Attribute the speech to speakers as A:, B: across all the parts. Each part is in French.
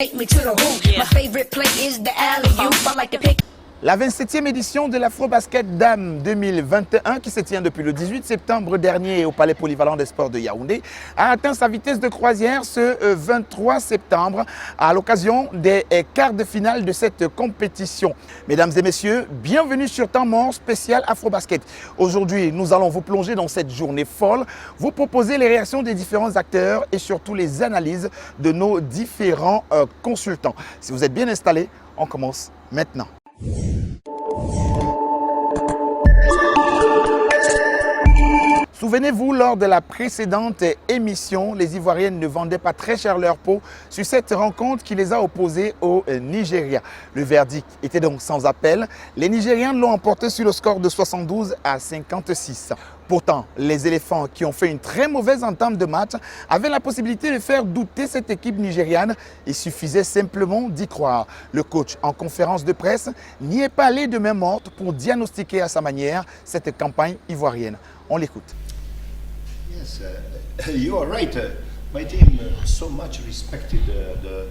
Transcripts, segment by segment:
A: Take me to the hoop. My favorite play is the alley-oop. I like to pick.
B: La 27e édition de l'Afrobasket Dames 2021, qui se tient depuis le 18 septembre dernier au Palais Polyvalent des Sports de Yaoundé, a atteint sa vitesse de croisière ce 23 septembre à l'occasion des quarts de finale de cette compétition. Mesdames et messieurs, bienvenue sur Temps Mort spécial Afrobasket. Aujourd'hui, nous allons vous plonger dans cette journée folle, vous proposer les réactions des différents acteurs et surtout les analyses de nos différents consultants. Si vous êtes bien installés, on commence maintenant. Souvenez-vous, lors de la précédente émission, les Ivoiriennes ne vendaient pas très cher leur peau sur cette rencontre qui les a opposées au Nigeria. Le verdict était donc sans appel. Les Nigériens l'ont emporté sur le score de 72 à 56. Pourtant, les éléphants qui ont fait une très mauvaise entame de match avaient la possibilité de faire douter cette équipe nigériane. Il suffisait simplement d'y croire. Le coach, en conférence de presse, n'y est pas allé de main morte pour diagnostiquer à sa manière cette campagne ivoirienne. On l'écoute.
C: Yes, you are right. My team so much respected the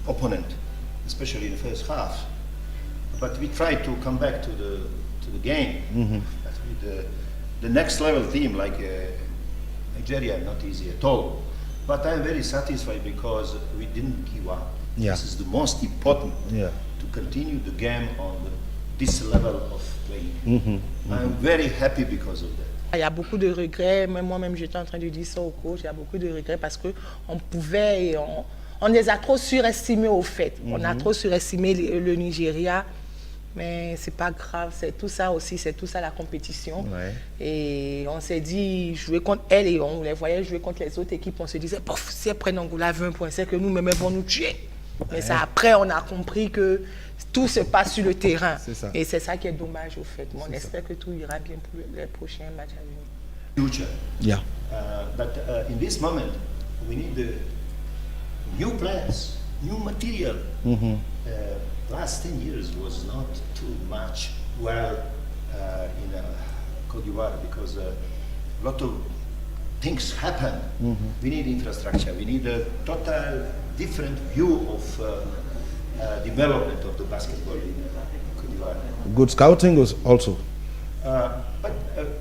C: opponent, especially in the first half. But we tried to come back to the game. But with the next level team like Nigeria, not easy at all. But I'm very satisfied because we didn't give up.
B: Yeah.
C: This is the most important, to continue the game on this level of playing. I'm very happy because of that.
D: Il y a beaucoup de regrets, même moi-même j'étais en train de dire ça au coach, il y a beaucoup de regrets parce qu'on pouvait, on les a trop surestimés au fait. On a trop surestimé le Nigeria, mais c'est pas grave, c'est tout ça aussi, c'est tout ça la compétition.
B: Ouais.
D: Et on s'est dit, jouer contre elle et on les voyait jouer contre les autres équipes, on se disait, pof, si elles prennent Angola 20 points, c'est que nous-mêmes vont nous tuer. Mais ça, après, on a compris que tout se passe sur le terrain.
B: Ça.
D: Et c'est ça qui est dommage, au fait. On espère que tout ira bien pour les prochains matchs à venir.
C: Future.
B: Yeah.
C: But in this moment, we need new players, new material. Last 10 years was not too much well in Côte d'Ivoire because a lot of things happen. We need infrastructure. We need a total different view of development of the basketball in Côte d'Ivoire.
E: Good scouting was also.
C: But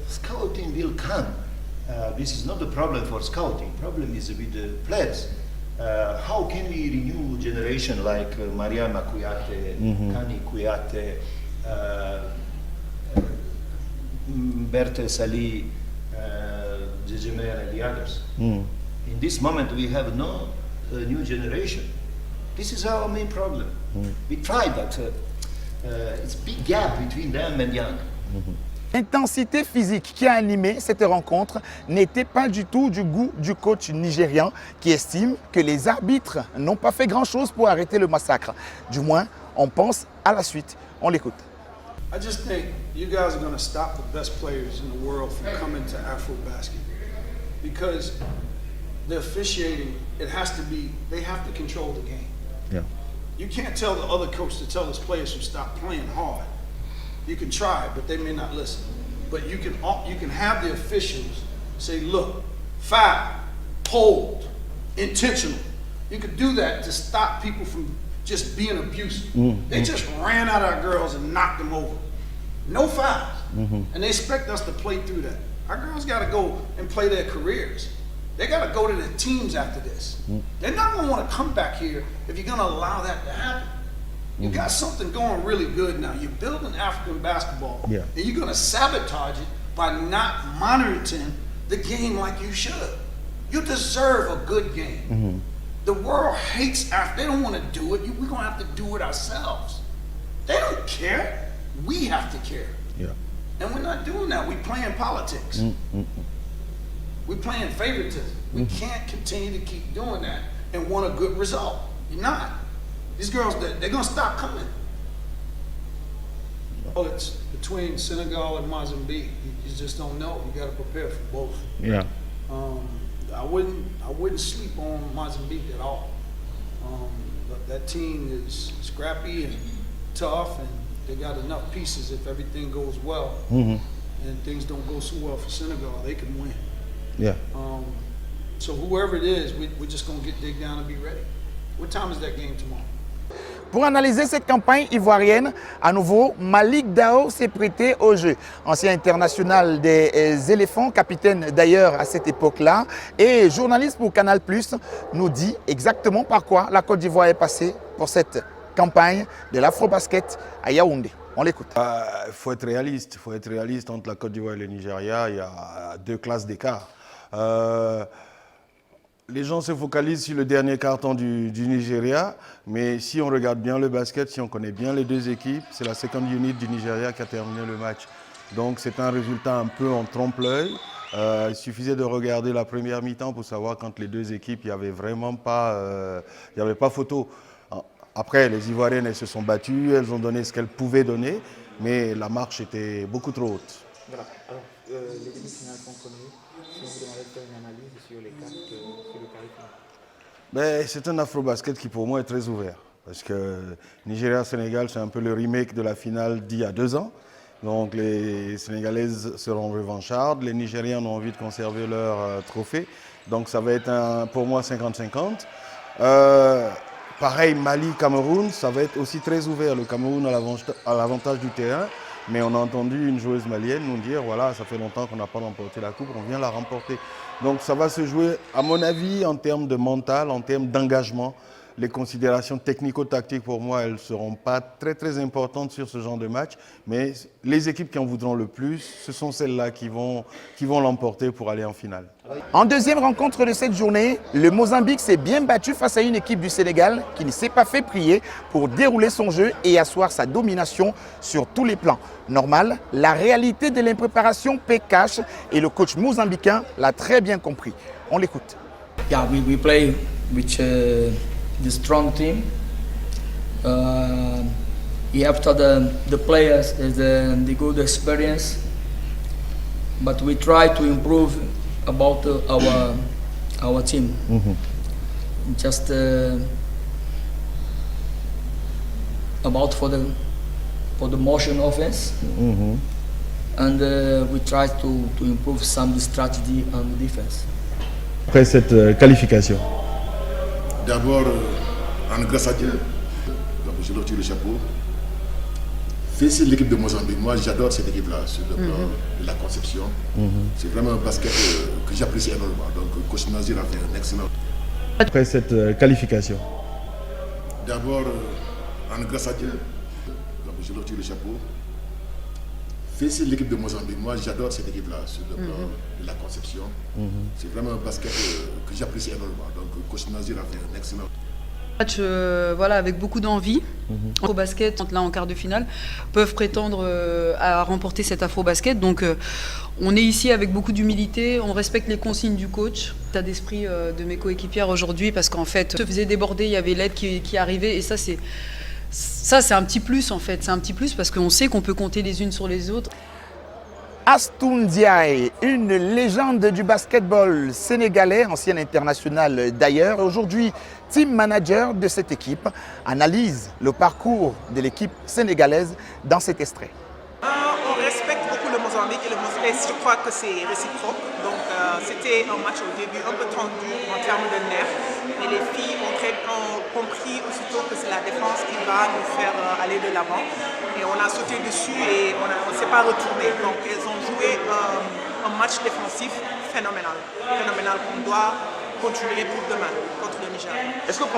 C: scouting will come. This is not the problem for scouting. Problem is with the players. How can we renew generation like Mariama Kouyaté, Kani Kouyaté, Berthe Sali, Jejemer and the others? In this moment we have no new generation. This is our main problem. We tried, but it's a big gap between them and young.
B: L'intensité physique qui a animé cette rencontre n'était pas du tout du goût du coach nigérian qui estime que les arbitres n'ont pas fait grand-chose pour arrêter le massacre. Du moins, on pense à la suite. On l'écoute.
F: I just think you guys are going to stop the best players in the world from coming to Afrobasket because the officiating, it has to be, they have to control the game.
E: Yeah.
F: You can't tell the other coach to tell his players to stop playing hard. You can try, but they may not listen. But you can have the officials say, look, foul, hold, intentional. You could do that to stop people from just being abusive. They just ran at our girls and knocked them over. No fouls. And they expect us to play through that. Our girls got to go and play their careers. They got to go to their teams after this. They're not going to want to come back here if you're going to allow that to happen. You got something going really good now. You're building African basketball, and you're going to sabotage it by not monitoring the game like you should. You deserve a good game. The world hates Africa. They don't want to do it. We're going to have to do it ourselves. They don't care. We have to care.
E: Yeah.
F: And we're not doing that. We're playing politics. We're playing favoritism. We can't continue to keep doing that and want a good result. You're not. These girls, they're going to stop coming. Oh, it's between Senegal and Mozambique. You just don't know. You got to prepare for both.
E: Yeah.
F: I wouldn't sleep on Mozambique at all. But that team is scrappy and tough, and they got enough pieces if everything goes well. And things don't go so well for Senegal, they can win.
E: Yeah.
F: So whoever it is, we're just going to dig down and be ready. What time is that game tomorrow?
B: Pour analyser cette campagne ivoirienne, à nouveau, Malick Dao s'est prêté au jeu. Ancien international des éléphants, capitaine d'ailleurs à cette époque-là, et journaliste pour Canal+, nous dit exactement par quoi la Côte d'Ivoire est passée pour cette campagne de l'Afrobasket à Yaoundé. On l'écoute.
E: Il faut être réaliste. Il faut être réaliste entre la Côte d'Ivoire et le Nigeria. Il y a 2 classes d'écart. Les gens se focalisent sur le dernier carton du Nigeria, mais si on regarde bien le basket, si on connaît bien les 2 équipes, c'est la second unit du Nigeria qui a terminé le match. Donc c'est un résultat un peu en trompe-l'œil. Il suffisait de regarder la première mi-temps pour savoir quand les 2 équipes, il n'y avait vraiment pas, il y avait pas photo. Après, les Ivoiriennes, elles se sont battues, elles ont donné ce qu'elles pouvaient donner, mais la marche était beaucoup trop haute.
B: Voilà. Alors, les demi-finales sont connues. Si on vous demandait de faire une analyse sur les 4, sur le carré final.
E: C'est un afro-basket qui pour moi est très ouvert. Parce que Nigeria-Sénégal, c'est un peu le remake de la finale d'il y a 2 ans. Donc les Sénégalaises seront revanchardes, les Nigériens ont envie de conserver leur trophée. Donc ça va être pour moi 50-50. Pareil, Mali-Cameroun, ça va être aussi très ouvert. Le Cameroun a l'avantage du terrain. Mais on a entendu une joueuse malienne nous dire, voilà, ça fait longtemps qu'on n'a pas remporté la coupe, on vient la remporter. Donc ça va se jouer, à mon avis, en termes de mental, en termes d'engagement. Les considérations technico-tactiques, pour moi, elles ne seront pas très importantes sur ce genre de match. Mais les équipes qui en voudront le plus, ce sont celles-là qui vont l'emporter pour aller en finale.
B: En deuxième rencontre de cette journée, le Mozambique s'est bien battu face à une équipe du Sénégal qui ne s'est pas fait prier pour dérouler son jeu et asseoir sa domination sur tous les plans. Normal, la réalité de l'impréparation paie cash et le coach mozambicain l'a très bien compris. On l'écoute.
G: Yeah, we play with the strong team. After the players is the good experience, but we try to improve about our team. Just about for the motion offense, and we try to improve some strategy and defense.
E: Après cette qualification.
H: D'abord, grâce à Dieu, donc je leur tire le chapeau. Félicite l'équipe de Mozambique. Moi, j'adore cette équipe-là, sur le plan de la conception. C'est vraiment un basket que j'apprécie énormément. Donc, coach Nazir a fait un excellent.
E: Après cette qualification.
H: D'abord, grâce à Dieu, donc je leur tire le chapeau. Félicite l'équipe de Mozambique. Moi, j'adore cette équipe-là, sur le plan de la conception. C'est vraiment un basket que j'apprécie énormément. Donc, coach Nazir a fait un excellent.
I: Match voilà, avec beaucoup d'envie. Afro-basket, là en quart de finale, peuvent prétendre à remporter cet Afro-basket. Donc on est ici avec beaucoup d'humilité, on respecte les consignes du coach. L'état d'esprit de mes coéquipières aujourd'hui, parce qu'en fait, se faisait déborder, il y avait l'aide qui arrivait, et ça c'est un petit plus en fait. C'est un petit plus parce qu'on sait qu'on peut compter les unes sur les autres.
B: Astou Ndiaye, une légende du basketball sénégalais, ancien international d'ailleurs, aujourd'hui team manager de cette équipe, analyse le parcours de l'équipe sénégalaise dans cet extrait.
D: On respecte beaucoup le Mozambique et je crois que c'est réciproque. Donc c'était un match au début un peu tendu en termes de nerfs, mais les filles ont compris aussitôt que c'est la défense qui va nous faire aller de l'avant. Et on a sauté dessus et on ne s'est pas retourné. Donc elles ont joué un match défensif phénoménal qu'on doit continuer pour demain contre le Nigeria.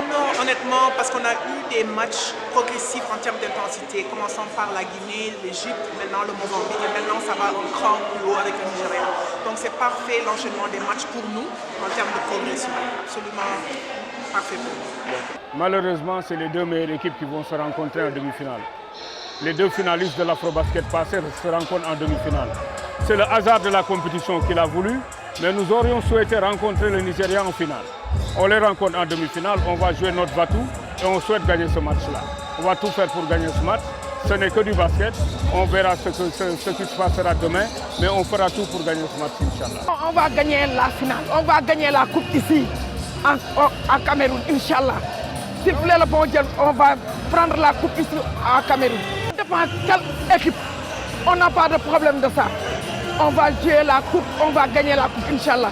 D: Non, honnêtement, parce qu'on a eu des matchs progressifs en termes d'intensité, commençant par la Guinée, l'Égypte, maintenant le Mozambique, et maintenant ça va un cran plus haut avec le Nigeria. Donc c'est parfait l'enchaînement des matchs pour nous en termes de progression. Absolument parfait pour nous.
J: Malheureusement, c'est les 2 meilleures équipes qui vont se rencontrer en demi-finale. Les 2 finalistes de l'Afro-basket passé se rencontrent en demi-finale. C'est le hasard de la compétition qu'il a voulu, mais nous aurions souhaité rencontrer le Nigeria en finale. On les rencontre en demi-finale, on va jouer notre Vatou et on souhaite gagner ce match-là. On va tout faire pour gagner ce match. Ce n'est que du basket. On verra ce qui se passera demain, mais on fera tout pour gagner ce match, Inch'Allah.
K: On va gagner la finale, on va gagner la coupe ici, à Cameroun, Inch'Allah. S'il vous plaît, le bon Dieu, on va prendre la coupe ici à Cameroun. Ça dépend de quelle équipe. On n'a pas de problème de ça. On va jouer la coupe, on va gagner la coupe, Inch'Allah.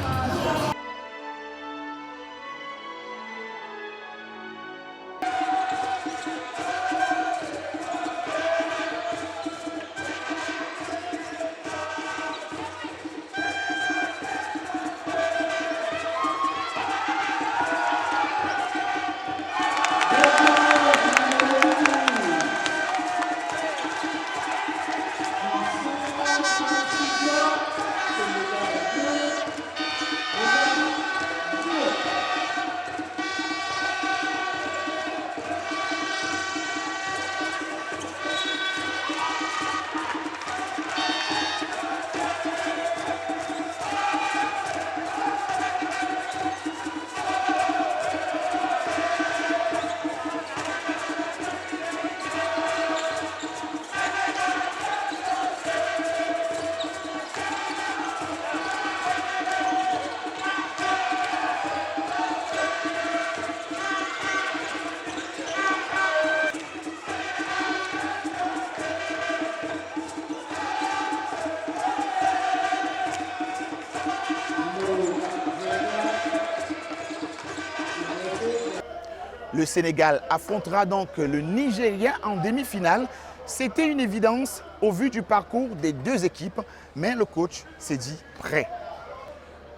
B: Le Sénégal affrontera donc le Nigeria en demi-finale. C'était une évidence au vu du parcours des deux équipes, mais le coach s'est dit prêt.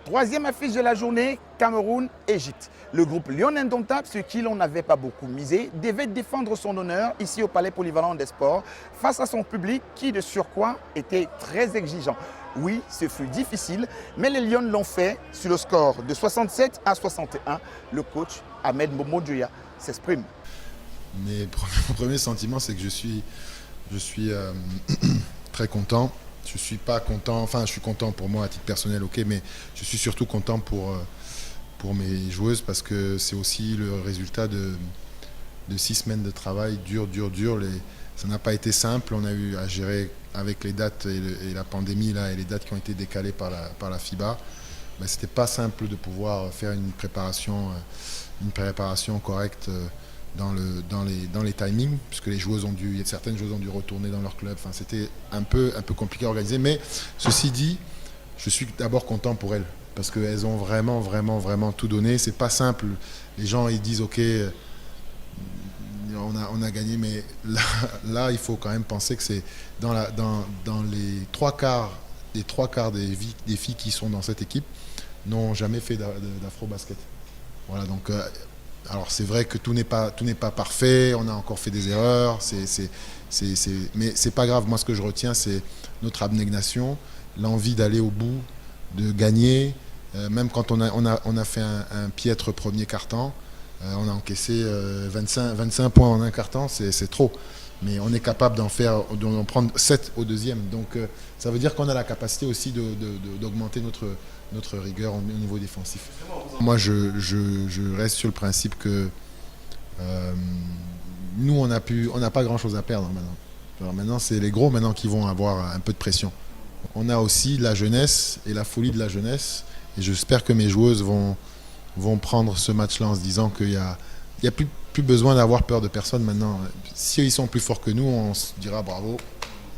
B: Troisième affiche de la journée, Cameroun-Égypte. Le groupe Lion Indomptable, sur qui l'on n'avait pas beaucoup misé, devait défendre son honneur ici au Palais Polyvalent des Sports face à son public qui, de surcroît, était très exigeant. Oui, ce fut difficile, mais les Lions l'ont fait sur le score de 67-61. Le coach Ahmed Momodouya s'exprime.
L: Mon premier sentiment, c'est que je suis très content. Je ne suis pas content, enfin je suis content pour moi à titre personnel, ok, mais je suis surtout content pour mes joueuses parce que c'est aussi le résultat de 6 semaines de travail dur. Ça n'a pas été simple, on a eu à gérer avec les dates et la pandémie là, et les dates qui ont été décalées par la FIBA. Ben, c'était pas simple de pouvoir faire une préparation correcte dans les timings, puisque certaines joueuses ont dû retourner dans leur club. Enfin, c'était un peu compliqué à organiser. Mais ceci dit, je suis d'abord content pour elles, parce qu'elles ont vraiment tout donné. C'est pas simple. Les gens ils disent ok, on a gagné, mais là il faut quand même penser que c'est dans les trois quarts des filles qui sont dans cette équipe n'ont jamais fait d'afro-basket. Voilà, donc alors c'est vrai que tout n'est pas parfait, on a encore fait des erreurs, mais c'est pas grave. Moi ce que je retiens, c'est notre abnégation, l'envie d'aller au bout, de gagner, même quand on a fait un piètre premier quart-temps, on a encaissé 25 points en un quart-temps, c'est trop. Mais on est capable d'en prendre 7 au deuxième. Donc ça veut dire qu'on a la capacité aussi d'augmenter notre rigueur au niveau défensif. Moi, je reste sur le principe que nous, on n'a pas grand-chose à perdre maintenant. Alors maintenant, c'est les gros qui vont avoir un peu de pression. On a aussi la jeunesse et la folie de la jeunesse. Et j'espère que mes joueuses vont prendre ce match-là en se disant qu'il n'y a plus besoin d'avoir peur de personne maintenant. Si ils sont plus forts que nous, on se dira bravo.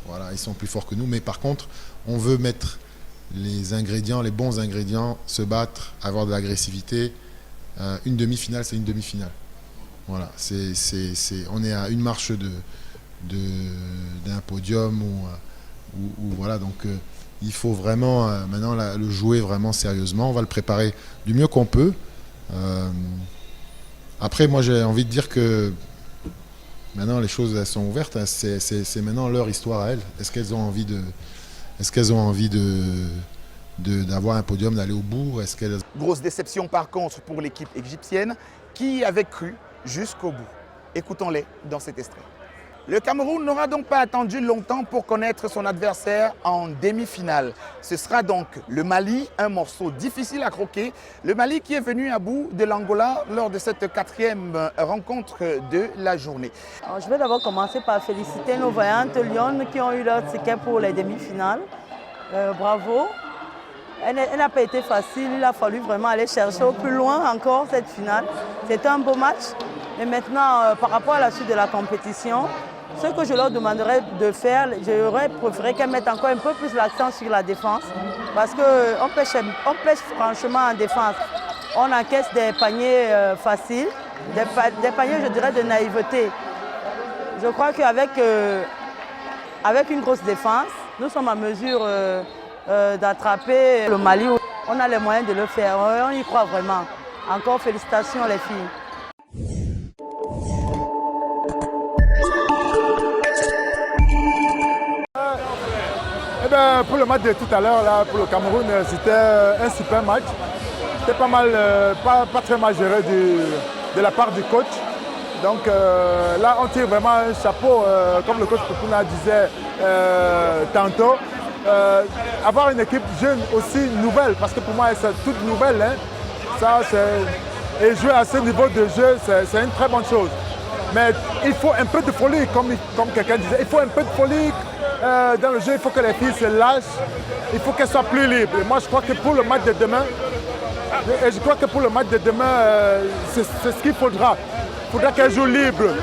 L: Voilà, ils sont plus forts que nous. Mais par contre, on veut mettre les bons ingrédients, se battre, avoir de l'agressivité. Une demi-finale, c'est une demi-finale. Voilà, on est à une marche d'un podium ou voilà, donc il faut vraiment maintenant le jouer vraiment sérieusement. On va le préparer du mieux qu'on peut. Après, moi, j'ai envie de dire que maintenant les choses elles sont ouvertes. Hein. C'est maintenant leur histoire à elles. Est-ce qu'elles ont envie d'avoir un podium, d'aller au bout?
B: Grosse déception par contre pour l'équipe égyptienne qui avait cru jusqu'au bout. Écoutons-les dans cet extrait. Le Cameroun n'aura donc pas attendu longtemps pour connaître son adversaire en demi-finale. Ce sera donc le Mali, un morceau difficile à croquer. Le Mali qui est venu à bout de l'Angola lors de cette 4e rencontre de la journée.
M: Alors, je vais d'abord commencer par féliciter nos vaillantes Lyon qui ont eu leur ticket pour les demi-finales. Bravo. Elle n'a pas été facile, il a fallu vraiment aller chercher au plus loin encore cette finale. C'était un beau match. Et maintenant, par rapport à la suite de la compétition, ce que je leur demanderais de faire, j'aurais préféré qu'elles mettent encore un peu plus l'accent sur la défense. Parce qu'on pêche franchement en défense. On encaisse des paniers faciles, des paniers, je dirais, de naïveté. Je crois qu'avec une grosse défense, nous sommes en mesure d'attraper le Mali. On a les moyens de le faire, on y croit vraiment. Encore félicitations les filles.
N: Pour le match de tout à l'heure, pour le Cameroun, c'était un super match. C'était pas mal, pas très mal géré de la part du coach. Donc là, on tire vraiment un chapeau, comme le coach Pupuna disait tantôt. Avoir une équipe jeune aussi nouvelle, parce que pour moi, c'est toute nouvelle. Hein. Et jouer à ce niveau de jeu, c'est une très bonne chose. Mais il faut un peu de folie, comme quelqu'un disait. Il faut un peu de folie dans le jeu. Il faut que les filles se lâchent. Il faut qu'elles soient plus libres. Et moi, je crois que pour le match de demain, c'est ce qu'il faudra. Il faudra qu'elles jouent libres.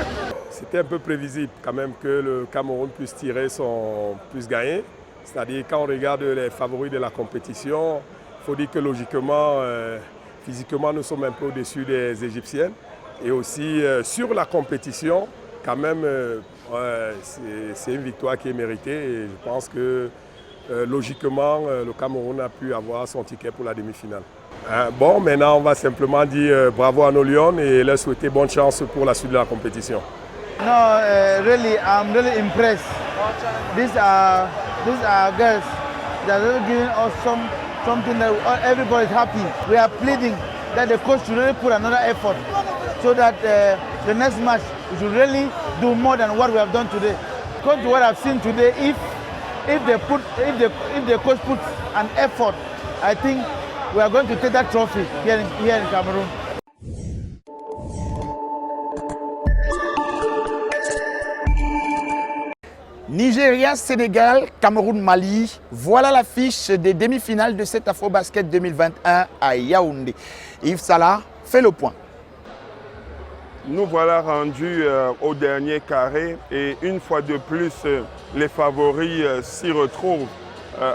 O: C'était un peu prévisible quand même que le Cameroun puisse puisse gagner. C'est-à-dire quand on regarde les favoris de la compétition, il faut dire que logiquement, physiquement, nous sommes un peu au-dessus des Égyptiennes. Et aussi sur la compétition, quand même, c'est une victoire qui est méritée. Et je pense que logiquement, le Cameroun a pu avoir son ticket pour la demi-finale. Bon, maintenant, on va simplement dire bravo à nos Lions et leur souhaiter bonne chance pour la suite de la compétition.
P: No, really, I'm really impressed. These are girls that are giving us something that everybody is happy. We are pleading that the coach should really put another effort so that the next match we should really do more than what we have done today. Because what I've seen today, if the coach puts an effort, I think we are going to take that trophy here in Cameroon.
B: Nigeria, Sénégal, Cameroun, Mali, voilà l'affiche des demi-finales de cet Afrobasket 2021 à Yaoundé. Yves Salah fait le point.
Q: Nous voilà rendus au dernier carré et une fois de plus, les favoris s'y retrouvent.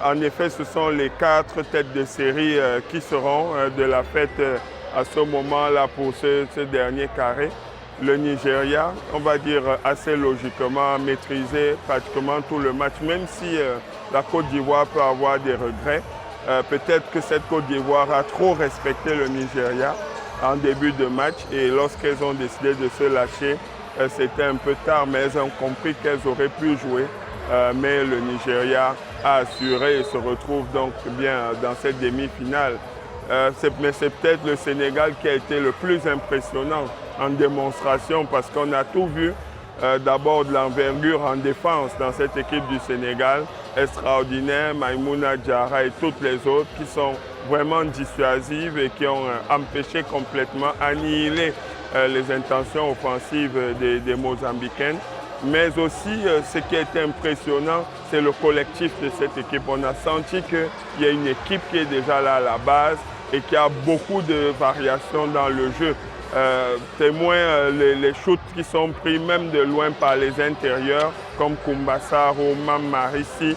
Q: En effet, ce sont les 4 têtes de série qui seront de la fête à ce moment-là pour ce dernier carré. Le Nigeria, on va dire assez logiquement, maîtrisé pratiquement tout le match, même si la Côte d'Ivoire peut avoir des regrets. Peut-être que cette Côte d'Ivoire a trop respecté le Nigeria en début de match et lorsqu'elles ont décidé de se lâcher, c'était un peu tard, mais elles ont compris qu'elles auraient pu jouer. Mais le Nigeria a assuré et se retrouve donc bien dans cette demi-finale. Mais c'est peut-être le Sénégal qui a été le plus impressionnant en démonstration parce qu'on a tout vu. D'abord de l'envergure en défense dans cette équipe du Sénégal, extraordinaire, Maïmouna Diarra et toutes les autres qui sont vraiment dissuasives et qui ont empêché complètement, annihilé les intentions offensives des Mozambicaines. Mais aussi, ce qui a été impressionnant, c'est le collectif de cette équipe. On a senti qu'il y a une équipe qui est déjà là à la base et qui a beaucoup de variations dans le jeu. Témoin les shoots qui sont pris même de loin par les intérieurs, comme Kumbassar ou Marissi,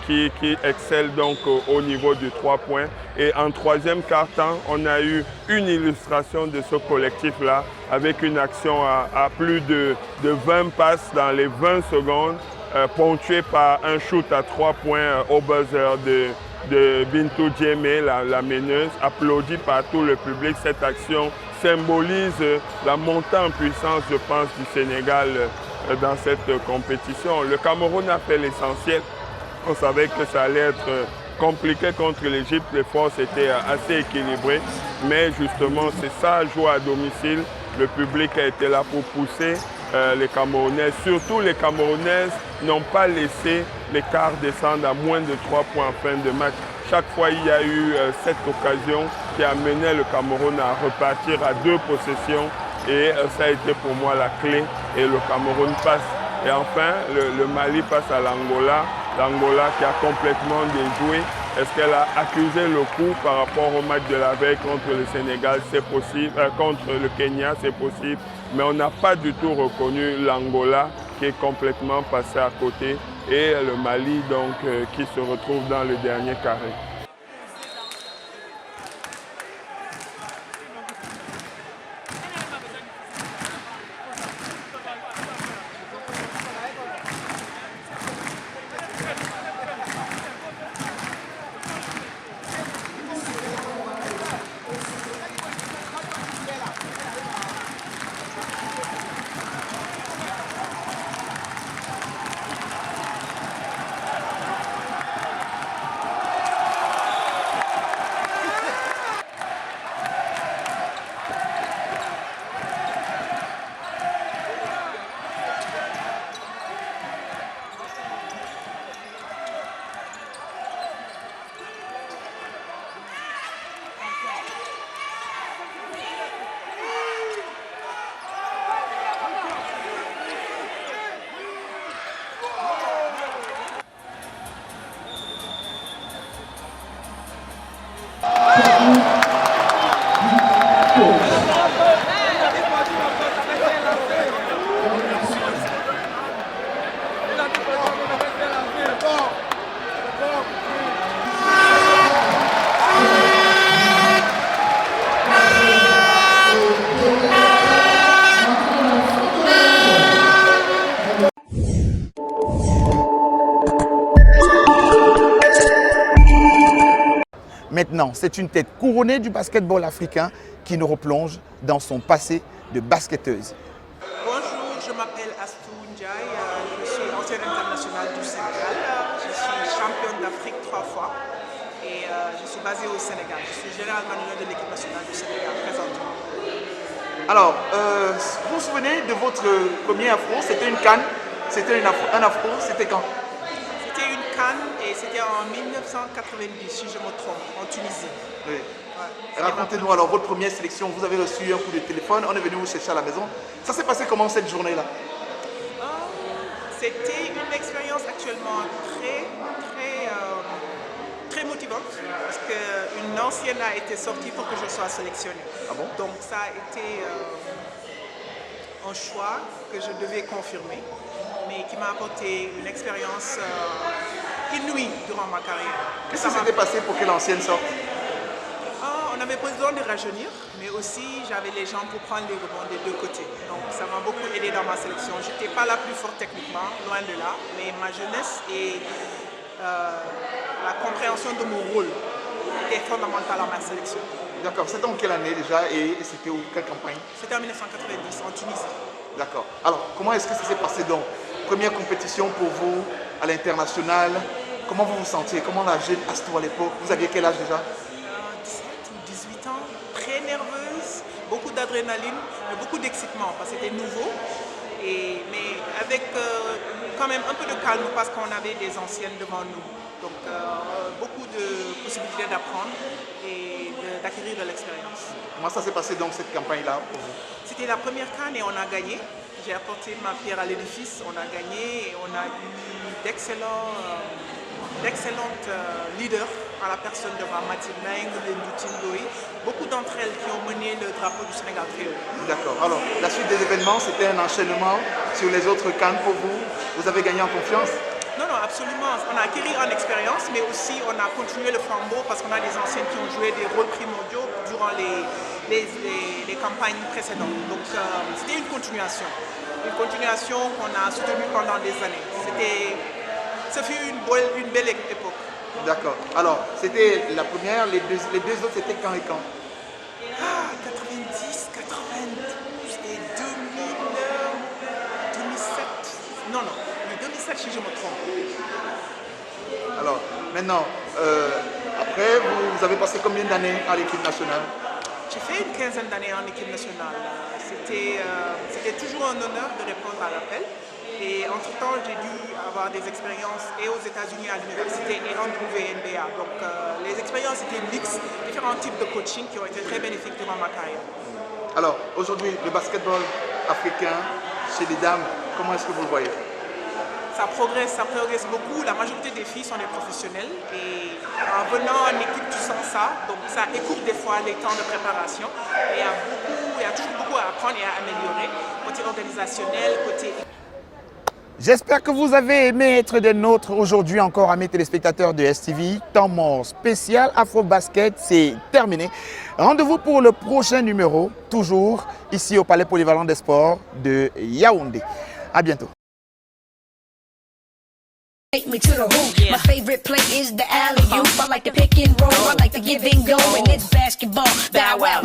Q: qui excellent donc au niveau du 3 points. Et en troisième quart-temps, on a eu une illustration de ce collectif-là avec une action à plus de 20 passes dans les 20 secondes, ponctuée par un shoot à 3 points au buzzer de Bintou Djemé, la meneuse, applaudie par tout le public. Cette action symbolise la montée en puissance, je pense, du Sénégal dans cette compétition. Le Cameroun a fait l'essentiel. On savait que ça allait être compliqué contre l'Égypte. Les forces étaient assez équilibrées. Mais justement, c'est ça, jouer à domicile. Le public a été là pour pousser les Camerounaises. Surtout les Camerounaises n'ont pas laissé l'écart descendre à moins de 3 points en fin de match. Chaque fois, il y a eu cette occasion qui a mené le Cameroun à repartir à 2 possessions. Et ça a été pour moi la clé. Et le Cameroun passe. Et enfin, le Mali passe à l'Angola. L'Angola qui a complètement déjoué. Est-ce qu'elle a accusé le coup par rapport au match de la veille contre le Sénégal? C'est possible. Contre le Kenya, c'est possible. Mais on n'a pas du tout reconnu l'Angola qui est complètement passé à côté. Et le Mali donc qui se retrouve dans le dernier carré.
B: Maintenant, c'est une tête couronnée du basketball africain qui nous replonge dans son passé de basketteuse.
R: Bonjour, je m'appelle Astou Ndiaye, je suis ancienne internationale du Sénégal, je suis championne d'Afrique 3 fois et je suis basée au Sénégal. Je suis général manager de l'équipe nationale du Sénégal présentement.
B: Alors, vous vous souvenez de votre premier afro? C'était une canne, c'était un afro, c'était quand?
R: C'était une canne et c'était en 1990, si je me trompe, en Tunisie.
B: Oui. Ouais. Racontez-nous alors votre première sélection. Vous avez reçu un coup de téléphone, on est venu vous chercher à la maison. Ça s'est passé comment cette journée-là?
R: C'était une expérience actuellement très motivante parce qu'une ancienne a été sortie pour que je sois sélectionnée.
B: Ah bon?
R: Donc ça a été un choix que je devais confirmer, mais qui m'a apporté une expérience inouïe durant ma carrière.
B: Qu'est-ce qui s'était passé pour que l'ancienne sorte?
R: On avait besoin de rajeunir, mais aussi j'avais les gens pour prendre les rebonds des deux côtés. Donc ça m'a beaucoup aidé dans ma sélection. Je n'étais pas la plus forte techniquement, loin de là, mais ma jeunesse et la compréhension de mon rôle était fondamentale à ma sélection.
B: D'accord, c'était en quelle année déjà et c'était où? Quelle campagne?
R: C'était en 1990, en Tunisie.
B: D'accord. Alors, comment est-ce que ça s'est passé donc? Première compétition pour vous à l'international. Comment vous vous sentiez? Comment la jeune Astou à l'époque? Vous aviez quel âge déjà?
R: 17 ou 18 ans, très nerveuse, beaucoup d'adrénaline, mais beaucoup d'excitement parce que c'était nouveau. Mais avec quand même un peu de calme parce qu'on avait des anciennes devant nous. Donc beaucoup de possibilités d'apprendre et d'acquérir de l'expérience.
B: Comment ça s'est passé donc cette campagne-là pour vous?
R: C'était la première canne et on a gagné. J'ai apporté ma pierre à l'édifice, on a gagné et on a eu d'excellentes leaders à la personne de Mathilde Meng, de Ndouti Ndoye, beaucoup d'entre elles qui ont mené le drapeau du Sénégal très haut.
B: D'accord. Alors, la suite des événements, c'était un enchaînement sur les autres cannes pour vous. Vous avez gagné en confiance?
R: Non, absolument. On a acquis en expérience, mais aussi on a continué le flambeau parce qu'on a des anciennes qui ont joué des rôles primordiaux durant les campagnes précédentes. Donc, c'était une continuation. Une continuation qu'on a soutenue pendant des années. Ce fut une belle époque.
B: D'accord. Alors, c'était la première, les deux autres, c'était quand et quand?
R: 90, 92 et 2007. Non, 2007 si je me trompe.
B: Alors, maintenant, après, vous avez passé combien d'années à l'équipe nationale?
R: J'ai fait une quinzaine d'années en équipe nationale. C'était toujours un honneur de répondre à l'appel. Et entre-temps, j'ai dû avoir des expériences et aux États-Unis à l'université et en WNBA. Donc les expériences étaient mixtes, différents types de coaching qui ont été très bénéfiques durant ma carrière.
B: Alors, aujourd'hui, le basketball africain, chez les dames, comment est-ce que vous le voyez?
R: Ça progresse beaucoup. La majorité des filles sont des professionnels. Et en venant en équipe, tu sens ça. Donc ça écourte des fois les temps de préparation. Et il y a toujours beaucoup à apprendre et à améliorer, côté organisationnel, côté...
B: J'espère que vous avez aimé être des nôtres aujourd'hui encore, amis téléspectateurs de STV. Temps mort spécial Afro-Basket, c'est terminé. Rendez-vous pour le prochain numéro, toujours ici au Palais Polyvalent des Sports de Yaoundé. À bientôt.
A: Take me to the hoop. My favorite play is the alley-oop. I like to pick and roll. I like to give and go. And it's basketball. Bow wow.